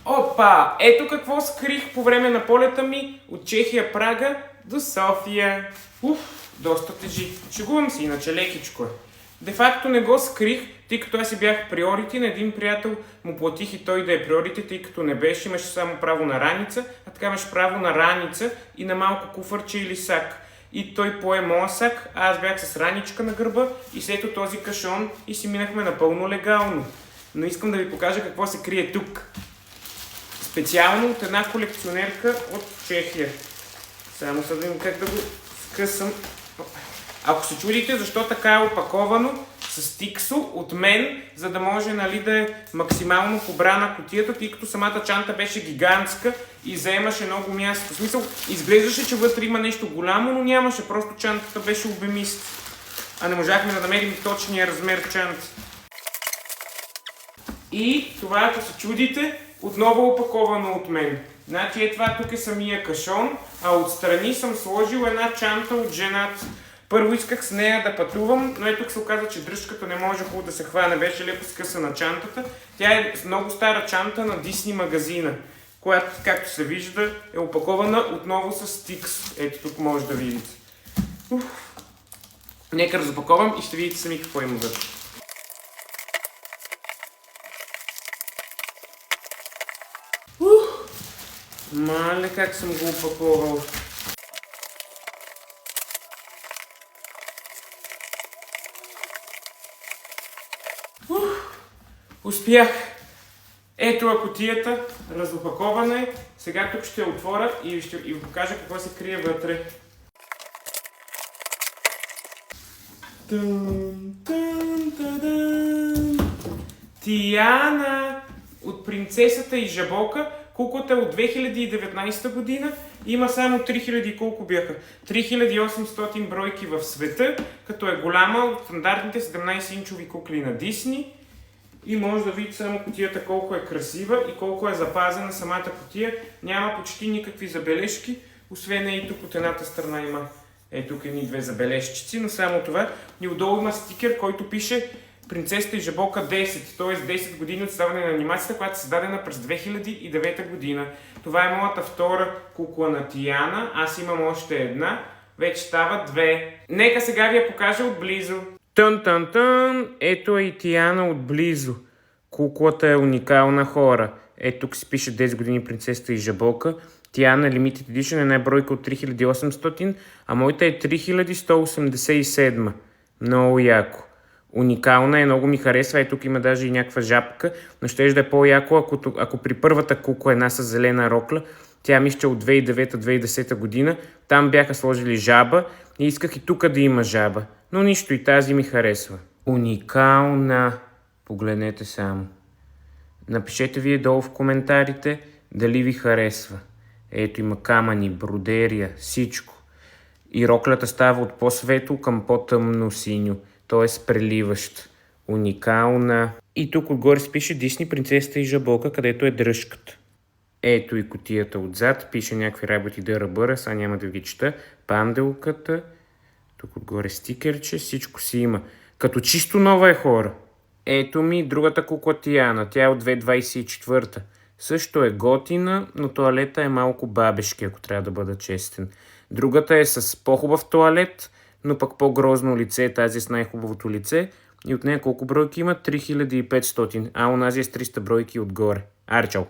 Опа! Ето какво скрих по време на полета ми от Чехия Прага до София. Доста тежи. Шегувам се, иначе лекичко е. Де факто не го скрих, тъй като аз си бях приорити, на един приятел му платих и той да е приорити, тъй като не беше, имаше само право на раница, а така имаше право на раница и на малко куфърче или сак. И той пое моя сак, а аз бях с раничка на гърба и след този кашон и си минахме напълно легално. Но искам да ви покажа какво се крие тук. Специално от една колекционерка от Чехия. Само да видим как да го скъсам. Ако се чудите защо така е опаковано с тиксо от мен, за да може да е максимално побрана кутията, тъй като самата чанта беше гигантска и заемаше много място. В смисъл, изглеждаше, че вътре има нещо голямо, но нямаше, просто чантата беше обемиста. А не можахме да намерим точния размер чанта. И това, ако се чудите, отново опаковано от мен. Значи това тук е самия кашон, а отстрани съм сложил една чанта от жената. Първо исках с нея да пътувам, но тук се оказа, че дръжката не може хубаво да се хване, беше леко скъсана чантата. Тя е много стара чанта на Дисни магазина, която, както се вижда, е опакована отново с стикс. Ето тук може да видите. Нека разопаковам и ще видите сами какво има вътре. Мале как съм го опаковал. Успях! Ето е кутията, разопакована е. Сега тук ще я отворя и ще ви покажа какво се крие вътре. Тиана от Принцесата и Жабока. Куклата е от 2019 година. Има само 3000, колко бяха? 3800 бройки в света, като е голяма от стандартните 17-инчови кукли на Дисни. И може да видите само кутията колко е красива и колко е запазена самата кутия. Няма почти никакви забележки, освен и тук от едната страна има тук едни-две забележчици, но само това. И отдолу има стикер, който пише Принцесата и Жабока 10, т.е. 10 години от създаване на анимацията, която е създадена през 2009 година. Това е моята втора кукла на Тиана, аз имам още една, вече става две. Нека сега ви я покажа отблизо. Тън-тън-тън, ето е и Тиана отблизо. Куклата е уникална, хора. Ето тук си пише 10 години Принцесата и Жабока. Тиана Limited Edition е една бройка от 3800, а моята е 3187. Много яко. Уникална е, много ми харесва. Ето тук има даже и някаква жабка, но ще да е по-яко, ако при първата кукла една с зелена рокля, тя мисля от 2009-2010 година, там бяха сложили жаба и исках и тук да има жаба. Но нищо, и тази ми харесва. Уникална. Погледнете само. Напишете вие долу в коментарите дали ви харесва. Ето има камъни, бродерия, всичко. И роклята става от по-светло към по-тъмно синьо, т.е. преливащ. Уникална. И тук отгоре се пише Дисни Принцесата и Жабока, където е дръжката. Ето и кутията отзад, пише някакви работи да ръбъра, сега няма да ги чета. Панделката. Тук отгоре стикерче, всичко си има. Като чисто нова е, хора. Ето ми другата кукла Тиана, тя е от 2024. Също е готина, но тоалета е малко бабешки, ако трябва да бъда честен. Другата е с по-хубав тоалет, но пък по-грозно лице, тази с най-хубавото лице. И от нея колко бройки има? 3500, а онази е с 300 бройки отгоре. Арчал!